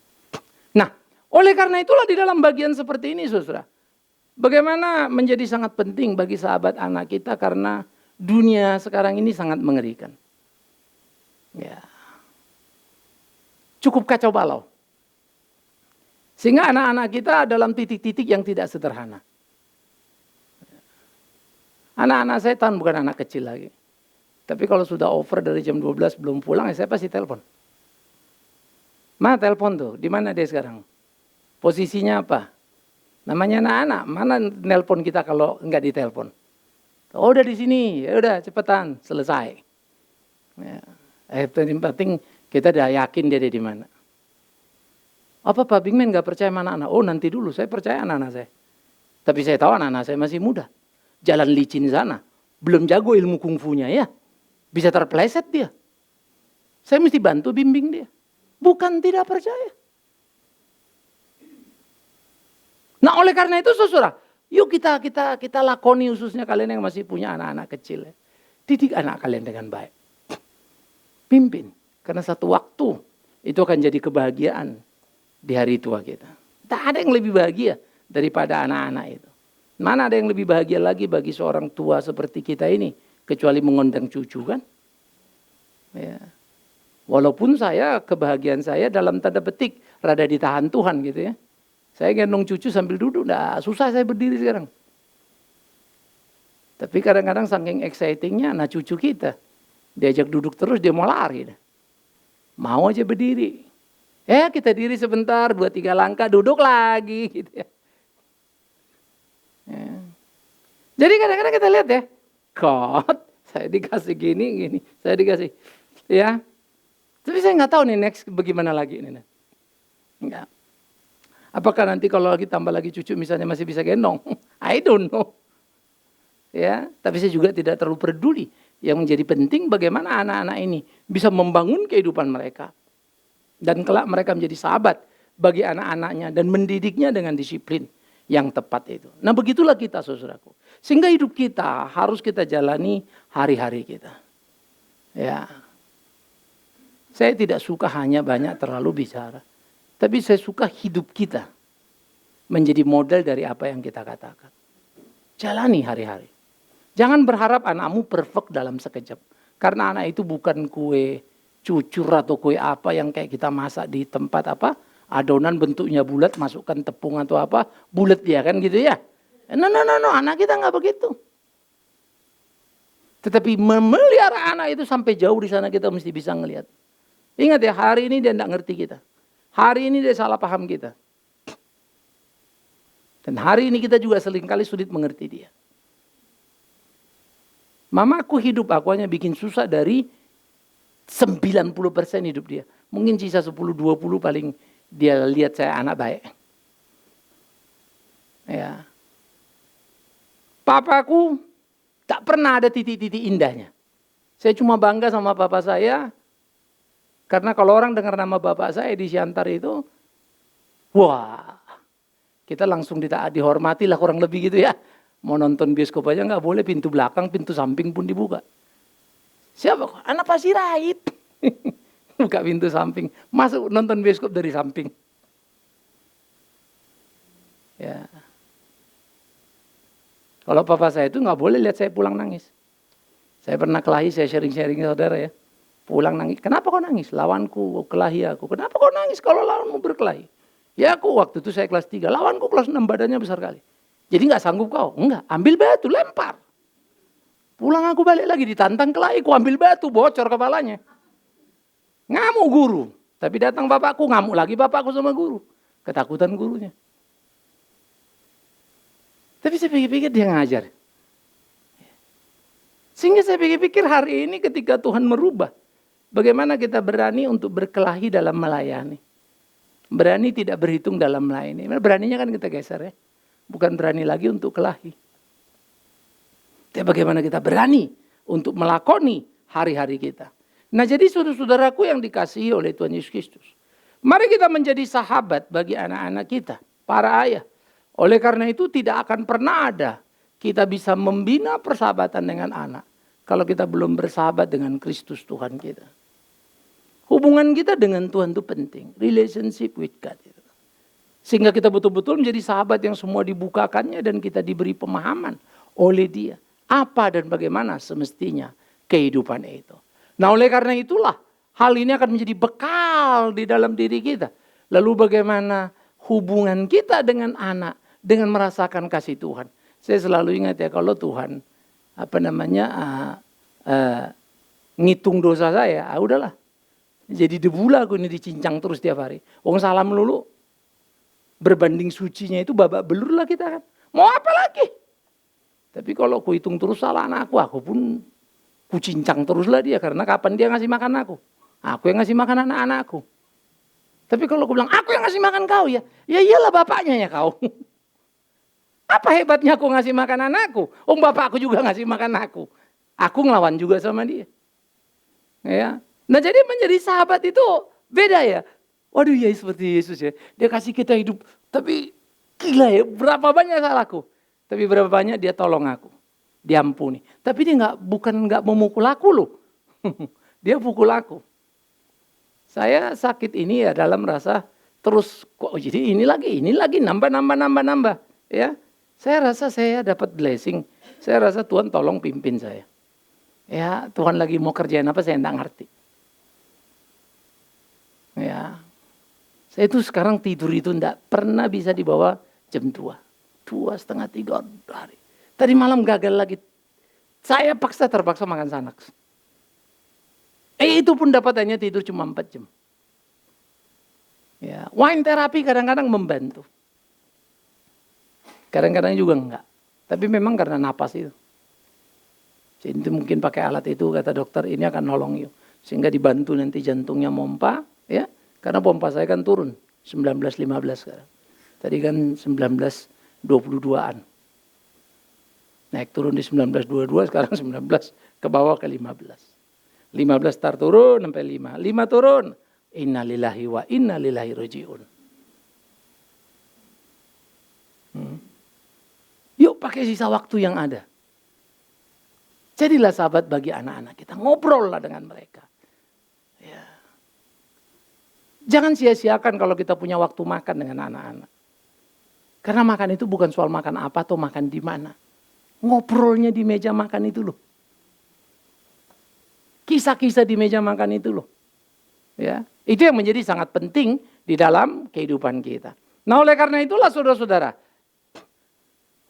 Nah, oleh karena itulah di dalam bagian seperti ini, saudara, bagaimana menjadi sangat penting bagi sahabat anak kita karena dunia sekarang ini sangat mengerikan. Ya. Cukup kacau balau. Sehingga anak-anak kita dalam titik-titik yang tidak sederhana. Anak-anak saya bukan anak kecil lagi. Tapi kalau sudah over dari jam 12 belum pulang, saya pasti telepon. Ma, telepon tuh, di mana dia sekarang? Posisinya apa? Namanya anak-anak, mana nelpon kita kalau enggak ditelepon? Oh, udah di sini, ya udah cepetan, selesai. Ya. Yang penting kita udah yakin dia ada di mana. Apa Pak Bingmen nggak percaya sama anak-anak? Oh, nanti dulu, saya percaya anak-anak saya. Tapi saya tahu anak-anak saya masih muda. Jalan licin sana. Belum jago ilmu kungfunya ya. Bisa terpeleset dia. Saya mesti bantu bimbing dia. Bukan tidak percaya. Nah, oleh karena itu saudara, yuk kita lakoni khususnya kalian yang masih punya anak-anak kecil. Ya. Didik anak kalian dengan baik. Pimpin. Karena satu waktu itu akan jadi kebahagiaan di hari tua kita. Tak ada yang lebih bahagia daripada anak-anak itu. Mana ada yang lebih bahagia lagi bagi seorang tua seperti kita ini. Kecuali mengundang cucu kan. Ya. Walaupun kebahagiaan saya dalam tanda petik rada ditahan Tuhan gitu ya. Saya gendong cucu sambil duduk. Nah, susah saya berdiri sekarang. Tapi kadang-kadang saking excitingnya anak cucu kita. Diajak duduk terus dia mau lari. Mau aja berdiri. Kita diri sebentar, 2-3 langkah duduk lagi gitu ya. Jadi kadang-kadang kita lihat ya. God, saya dikasih gini, saya dikasih. Ya. Tapi saya nggak tahu nih next bagaimana lagi ini. Enggak. Apakah nanti kalau lagi tambah lagi cucu misalnya masih bisa gendong? I don't know. Ya, tapi saya juga tidak terlalu peduli. Yang menjadi penting bagaimana anak-anak ini bisa membangun kehidupan mereka. Dan kelak mereka menjadi sahabat bagi anak-anaknya dan mendidiknya dengan disiplin yang tepat itu. Nah, begitulah kita saudaraku. Sehingga hidup kita harus kita jalani hari-hari kita. Ya. Saya tidak suka hanya banyak terlalu bicara. Tapi saya suka hidup kita menjadi model dari apa yang kita katakan. Jalani hari-hari. Jangan berharap anakmu perfect dalam sekejap. Karena anak itu bukan kue cucur atau kue apa yang kayak kita masak di tempat apa. Adonan bentuknya bulat, masukkan tepung atau apa. Bulat dia kan gitu ya. No, anak kita nggak begitu. Tetapi memelihara anak itu sampai jauh di sana kita mesti bisa ngelihat. Ingat ya, hari ini dia tidak ngerti kita. Hari ini dia salah paham kita. Dan hari ini kita juga seringkali sulit mengerti dia. Mamaku hidup aku hanya bikin susah dari 90% hidup dia. Mungkin sisa 10-20 paling dia lihat saya anak baik. Ya. Papaku tak pernah ada titik-titik indahnya. Saya cuma bangga sama papa saya. Karena kalau orang dengar nama bapak saya di Siantar itu, wah, kita langsung dihormati lah kurang lebih gitu ya. Mau nonton bioskop aja nggak boleh, pintu belakang, pintu samping pun dibuka. Siapa? Anak Pak Sirait. Buka pintu samping, masuk nonton bioskop dari samping. Ya. Kalau papa saya itu nggak boleh lihat saya pulang nangis. Saya pernah kelahi, saya sharing-sharing saudara ya. Pulang nangis. Kenapa kau nangis? Lawanku kelahi aku. Kenapa kau nangis kalau lawanmu berkelahi? Ya aku waktu itu saya kelas 3. Lawanku kelas 6 badannya besar kali. Jadi nggak sanggup kau? Enggak. Ambil batu, lempar. Pulang aku balik lagi ditantang kelahi. Ku ambil batu, bocor kepalanya. Ngamuk guru. Tapi datang bapakku, ngamuk lagi bapakku sama guru. Ketakutan gurunya. Tapi saya pikir-pikir dia ngajar. Sehingga saya pikir-pikir hari ini ketika Tuhan merubah. Bagaimana kita berani untuk berkelahi dalam melayani. Berani tidak berhitung dalam melayani. Beraninya kan kita geser ya. Bukan berani lagi untuk kelahi. Tapi bagaimana kita berani untuk melakoni hari-hari kita. Nah jadi saudara-saudaraku yang dikasihi oleh Tuhan Yesus Kristus. Mari kita menjadi sahabat bagi anak-anak kita. Para ayah. Oleh karena itu tidak akan pernah ada kita bisa membina persahabatan dengan anak. Kalau kita belum bersahabat dengan Kristus Tuhan kita. Hubungan kita dengan Tuhan itu penting. Relationship with God. Sehingga kita betul-betul menjadi sahabat yang semua dibukakannya dan kita diberi pemahaman oleh dia. apa dan bagaimana semestinya kehidupan itu. Nah, oleh karena itulah hal ini akan menjadi bekal di dalam diri kita. Lalu bagaimana hubungan kita dengan anak dengan merasakan kasih Tuhan. Saya selalu ingat ya, kalau Tuhan ngitung dosa saya, udahlah. Jadi debu lah aku ini dicincang terus tiap hari. Wong salah melulu. Berbanding sucinya itu babak belur lah kita kan. Mau apa lagi? Tapi kalau aku hitung terus salah anakku, aku pun kucincang terus lah dia. Karena kapan dia ngasih makan aku? Aku yang ngasih makan anak-anakku. Tapi kalau aku bilang, aku yang ngasih makan kau ya. Ya iyalah bapaknya ya kau. Apa hebatnya aku ngasih makan anakku? Bapakku juga ngasih makan aku. Aku ngelawan juga sama dia. Ya. Nah, jadi menjadi sahabat itu beda ya. Waduh ya, seperti Yesus ya. Dia kasih kita hidup. Tapi gila ya, berapa banyak salahku. Tapi berapa banyak dia tolong aku. Diampuni. Tapi dia bukan nggak memukul aku loh. Dia pukul aku. Saya sakit ini ya dalam rasa terus kok jadi ini lagi nambah. Ya. Saya rasa saya dapat blessing. Saya rasa Tuhan tolong pimpin saya. Ya, Tuhan lagi mau kerjain apa saya enggak ngerti. Ya. Saya itu sekarang tidur itu enggak pernah bisa di bawah jam 2. 2:30, 3 hari. Tadi malam gagal lagi. Saya terpaksa makan Xanax. Itu pun dapat hanya tidur cuma 4 jam. Ya, wine terapi kadang-kadang membantu. Kadang-kadang juga enggak. Tapi memang karena napas itu. Jadi mungkin pakai alat itu kata dokter ini akan nolong you. Sehingga dibantu nanti jantungnya mompa. Ya, karena pompa saya kan turun 19-15 sekarang. Tadi kan 19-22an. Naik turun di 19-22, sekarang 19 ke bawah ke 15. 15 start turun sampai 5. 5 turun. Innalillahi wa innalillahi raji'un. Yuk pakai sisa waktu yang ada. Jadilah sahabat bagi anak-anak kita. Ngobrol lah dengan mereka. Ya. Jangan sia-siakan kalau kita punya waktu makan dengan anak-anak. Karena makan itu bukan soal makan apa atau makan di mana. Ngobrolnya di meja makan itu loh. Kisah-kisah di meja makan itu loh. Ya, itu yang menjadi sangat penting di dalam kehidupan kita. Nah, oleh karena itulah saudara-saudara,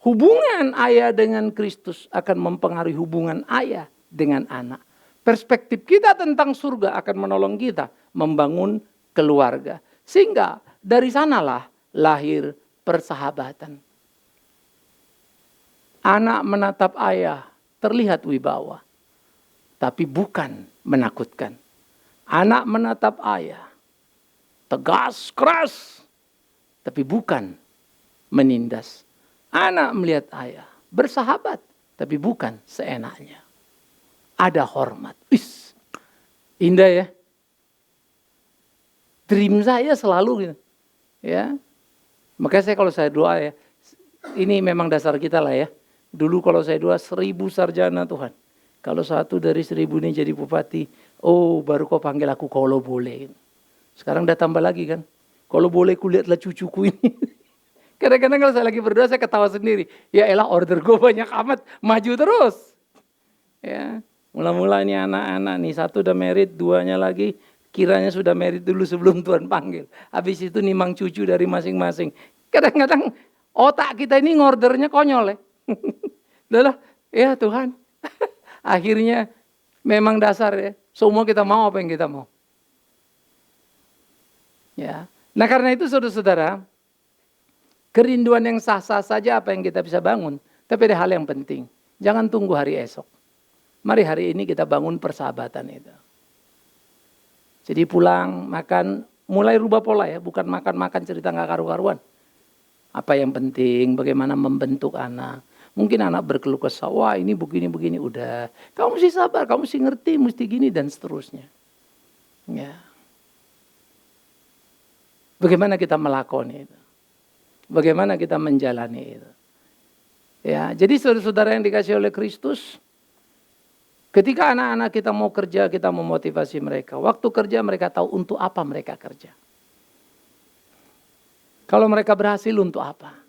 hubungan ayah dengan Kristus akan mempengaruhi hubungan ayah dengan anak. Perspektif kita tentang surga akan menolong kita membangun keluarga. Sehingga dari sanalah lahir persahabatan. Anak menatap ayah terlihat wibawa, tapi bukan menakutkan. Anak menatap ayah tegas, keras, tapi bukan menindas. Anak melihat ayah bersahabat, tapi bukan seenaknya. Ada hormat. Indah ya. Dream saya selalu gitu. Ya. Makanya kalau saya doa ya, ini memang dasar kita lah ya. Dulu kalau saya doa 1000 sarjana Tuhan. Kalau satu dari 1000 ini jadi bupati, baru kau panggil aku kalau boleh. Sekarang udah tambah lagi kan. Kalau boleh kulihatlah cucuku ini. Kadang-kadang kalau saya lagi berdoa saya ketawa sendiri. Ya elah order gue banyak amat, maju terus. Ya, mula-mula ini anak-anak nih, 1 udah married, 2-nya lagi kiranya sudah married dulu sebelum Tuhan panggil. Habis itu nimang cucu dari masing-masing. Kadang-kadang otak kita ini ngordernya konyol ya. Udah ya Tuhan. Akhirnya memang dasar ya. Semua kita mau apa yang kita mau. Ya. Nah karena itu saudara-saudara, kerinduan yang sah-sah saja apa yang kita bisa bangun. Tapi ada hal yang penting. Jangan tunggu hari esok. Mari hari ini kita bangun persahabatan itu. Jadi pulang, makan, mulai rubah pola ya. Bukan makan-makan cerita gak karu-karuan. Apa yang penting, bagaimana membentuk anak. Mungkin anak berkeluh kesah, wah ini begini-begini, udah. Kamu mesti sabar, kamu mesti ngerti, mesti gini dan seterusnya. Ya. Bagaimana kita melakoni itu? Bagaimana kita menjalani itu? Ya, jadi saudara-saudara yang dikasih oleh Kristus, ketika anak-anak kita mau kerja, kita memotivasi mereka. Waktu kerja mereka tahu untuk apa mereka kerja. Kalau mereka berhasil untuk apa?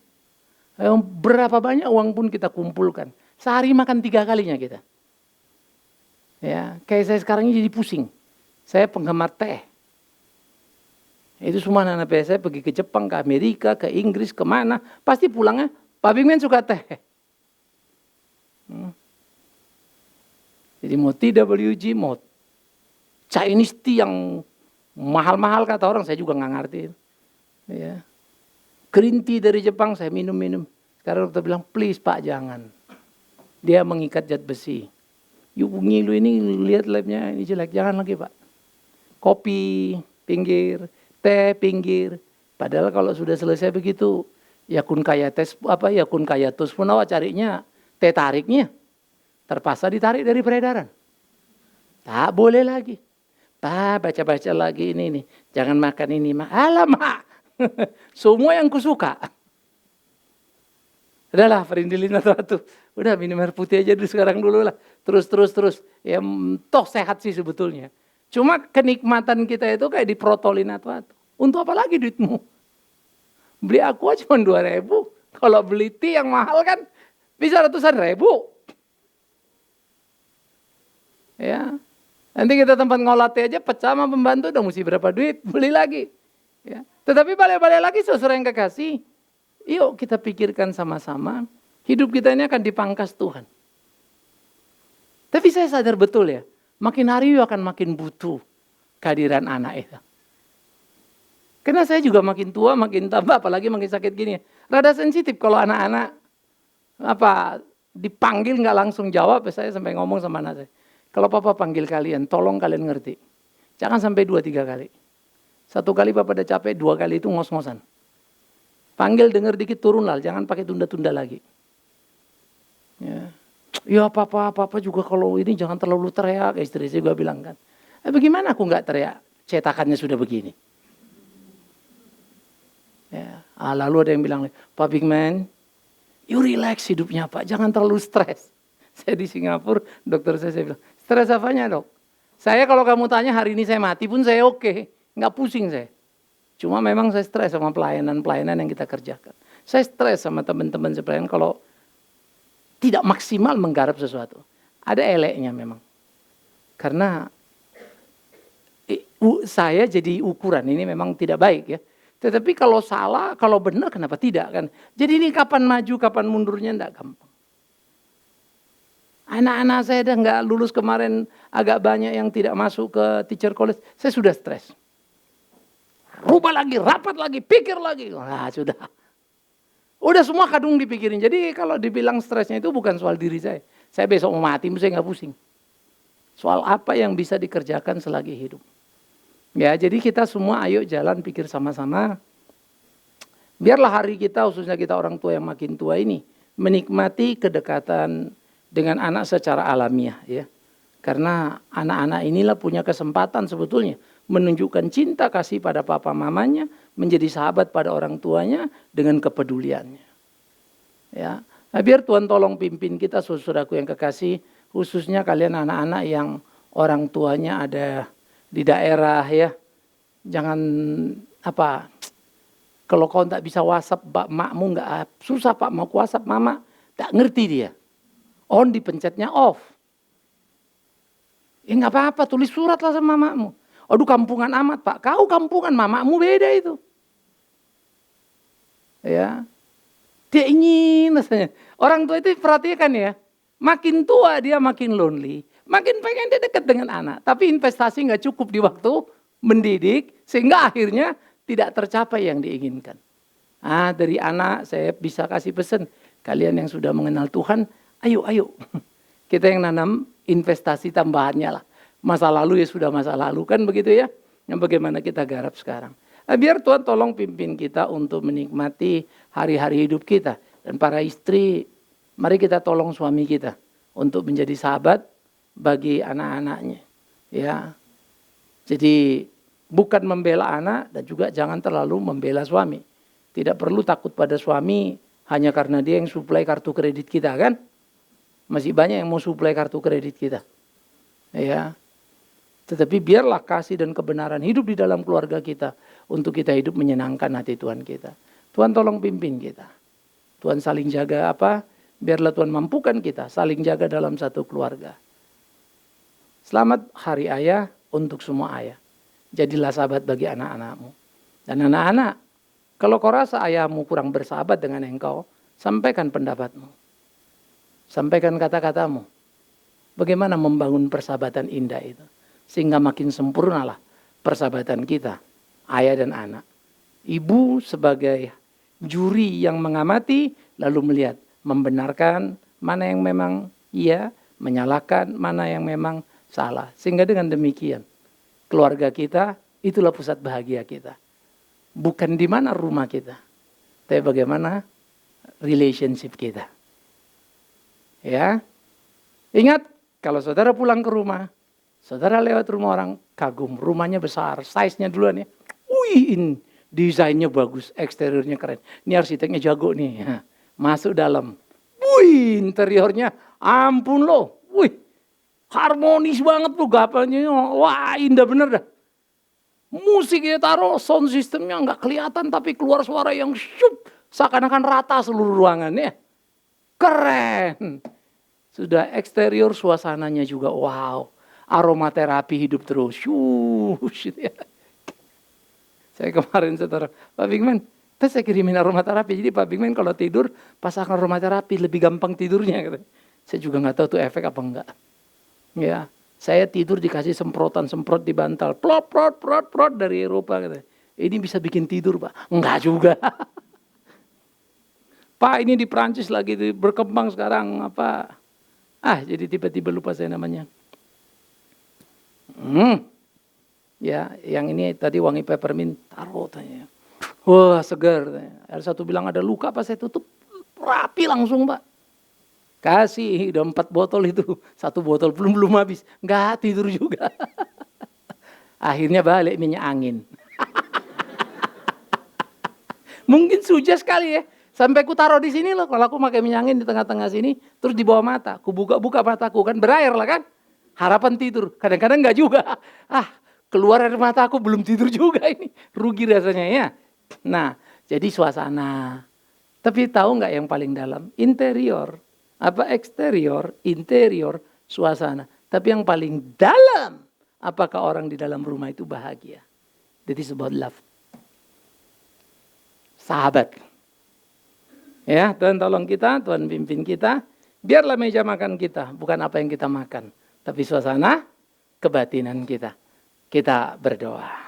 Berapa banyak uang pun kita kumpulkan. Sehari makan 3 kalinya kita. Ya, kayak saya sekarang ini jadi pusing. Saya penggemar teh. Itu semua anak-anak saya pergi ke Jepang, ke Amerika, ke Inggris, kemana. Pasti pulangnya, Pak Big Man suka teh. Jadi mau TWG, mau Chinese tea yang mahal-mahal kata orang, saya juga nggak ngerti. Ya. Green tea dari Jepang saya minum-minum. Sekarang dokter bilang, please Pak jangan. Dia mengikat zat besi. Ngilu ini lihat labnya ini jelek, jangan lagi Pak. Kopi pinggir, teh pinggir. Padahal kalau sudah selesai begitu, yakun kayatus pun carinya teh tariknya. Terpaksa ditarik dari peredaran. Tak boleh lagi. Pak baca-baca lagi ini nih. Jangan makan ini mak. Alamak. Semua yang kusuka. Udahlah Perindilin atau udah minum air putih aja dulu sekarang dulu lah. Terus. Ya toh sehat sih sebetulnya. Cuma kenikmatan kita itu kayak diprotolin atau. Untuk apa lagi duitmu? Beli aqua cuma 2.000. Kalau beli tea yang mahal kan bisa ratusan ribu. Ya. Nanti kita tempat ngolah teh aja pecah sama pembantu udah mesti berapa duit. Beli lagi. Ya. Tetapi balik-balik lagi saudara yang kekasih. Yuk kita pikirkan sama-sama, hidup kita ini akan dipangkas Tuhan. Tapi saya sadar betul ya, makin hari akan makin butuh kehadiran anak itu. Karena saya juga makin tua, makin tambah, apalagi makin sakit gini. Rada sensitif kalau anak-anak dipanggil nggak langsung jawab, saya sampai ngomong sama anak saya. Kalau papa panggil kalian, tolong kalian ngerti. Jangan sampai 2-3 kali. 1 kali papa udah capek, 2 kali itu ngos-ngosan. Panggil denger dikit turun lah, jangan pakai tunda-tunda lagi. Ya papa juga kalau ini jangan terlalu teriak, istri saya juga bilang kan. Bagaimana aku nggak teriak? Cetakannya sudah begini. Ya, lalu ada yang bilang, Pak Big Man, you relax hidupnya Pak, jangan terlalu stres. Saya di Singapura, dokter saya bilang, stres apanya dok? Saya kalau kamu tanya hari ini saya mati pun saya oke, nggak pusing saya. Cuma memang saya stres sama pelayanan-pelayanan yang kita kerjakan. Saya stres sama teman-teman pelayanan kalau tidak maksimal menggarap sesuatu. Ada eleknya memang. Karena saya jadi ukuran ini memang tidak baik ya. Tetapi kalau salah, kalau benar kenapa tidak kan? Jadi ini kapan maju, kapan mundurnya enggak gampang. Anak-anak saya udah nggak lulus kemarin, agak banyak yang tidak masuk ke teacher college. Saya sudah stres. Rubah lagi, rapat lagi, pikir lagi. Nah sudah. Udah semua kadung dipikirin. Jadi kalau dibilang stresnya itu bukan soal diri saya. Saya besok mau mati, saya nggak pusing. Soal apa yang bisa dikerjakan selagi hidup. Ya jadi kita semua ayo jalan pikir sama-sama. Biarlah hari kita, khususnya kita orang tua yang makin tua ini, menikmati kedekatan dengan anak secara alamiah. Ya. Karena anak-anak inilah punya kesempatan sebetulnya menunjukkan cinta kasih pada papa mamanya, menjadi sahabat pada orang tuanya dengan kepeduliannya. Ya, nah, biar Tuhan tolong pimpin kita, saudaraku yang kekasih, khususnya kalian anak-anak yang orang tuanya ada di daerah ya. Jangan kalau kau tak bisa WhatsApp makmu nggak susah Pak mau WhatsApp mama, tak ngerti dia. On dipencetnya off. Nggak apa-apa, tulis surat lah sama mamamu. Aduh kampungan amat Pak, kau kampungan, mamamu beda itu. Ya, dia ingin rasanya. Orang tua itu perhatikan ya, makin tua dia makin lonely, makin pengen dia dekat dengan anak. Tapi investasi nggak cukup di waktu mendidik, sehingga akhirnya tidak tercapai yang diinginkan. Dari anak saya bisa kasih pesan, kalian yang sudah mengenal Tuhan, ayo. Kita yang nanam investasi tambahannya lah. Masa lalu ya sudah masa lalu kan begitu ya. Yang bagaimana kita garap sekarang. Biar Tuhan tolong pimpin kita untuk menikmati hari-hari hidup kita. Dan para istri, mari kita tolong suami kita untuk menjadi sahabat bagi anak-anaknya. Ya. Jadi bukan membela anak dan juga jangan terlalu membela suami. Tidak perlu takut pada suami hanya karena dia yang suplai kartu kredit kita kan. Masih banyak yang mau suplai kartu kredit kita. Ya. Tetapi biarlah kasih dan kebenaran hidup di dalam keluarga kita. Untuk kita hidup menyenangkan hati Tuhan kita. Tuhan tolong pimpin kita. Tuhan saling jaga Biarlah Tuhan mampukan kita saling jaga dalam satu keluarga. Selamat Hari Ayah untuk semua ayah. Jadilah sahabat bagi anak-anakmu. Dan anak-anak, kalau kau rasa ayahmu kurang bersahabat dengan engkau, sampaikan pendapatmu. Sampaikan kata-katamu. Bagaimana membangun persahabatan indah itu. Sehingga makin sempurnalah persahabatan kita, ayah dan anak. Ibu sebagai juri yang mengamati, lalu melihat, membenarkan mana yang memang iya, menyalahkan mana yang memang salah. Sehingga dengan demikian, keluarga kita, itulah pusat bahagia kita. Bukan di mana rumah kita, tapi bagaimana relationship kita. Ya, ingat, kalau saudara pulang ke rumah, saudara lewat rumah orang, kagum, rumahnya besar, size-nya duluan ya. Wih, desainnya bagus, eksteriornya keren. Ini arsiteknya jago nih. Masuk dalam. Wih, interiornya ampun loh. Wih, harmonis banget loh gapanya. Wah, indah bener dah. Musiknya taruh, sound systemnya nggak kelihatan tapi keluar suara yang syup. Seakan-akan rata seluruh ruangannya. Keren. Sudah eksterior suasananya juga wow. Aromaterapi hidup terus. Shush. Saya kemarin saudara, Pak Bigman, terus saya kirimin aromaterapi. Jadi Pak Bigman kalau tidur pasang aromaterapi lebih gampang tidurnya. Gitu. Saya juga nggak tahu tuh efek apa enggak. Ya, saya tidur dikasih semprot di bantal, plot dari Eropa. Gitu. Ini bisa bikin tidur Pak? Enggak juga. Pak ini di Prancis lagi berkembang sekarang apa? Jadi tiba-tiba lupa saya namanya. Ya, yang ini tadi wangi peppermint taruh tanya. Wah, segar. Ada satu bilang ada luka pas saya tutup rapi langsung, Pak. Kasih udah 4 botol itu. 1 botol belum habis. Enggak tidur juga. Akhirnya balik minyak angin. Mungkin suja sekali ya. Sampai ku taruh di sini loh. Kalau aku pakai minyak angin di tengah-tengah sini. Terus di bawah mata. Ku buka-buka mataku kan berair lah kan. Harapan tidur. Kadang-kadang enggak juga. Keluar air mataku belum tidur juga ini. Rugi rasanya ya. Nah jadi suasana. Tapi tahu enggak yang paling dalam? Interior. Apa eksterior? Interior. Suasana. Tapi yang paling dalam. Apakah orang di dalam rumah itu bahagia? That is about love. Sahabat. Ya, Tuhan tolong kita, Tuhan pimpin kita. Biarlah meja makan kita, bukan apa yang kita makan. Tapi suasana kebatinan kita. Kita berdoa.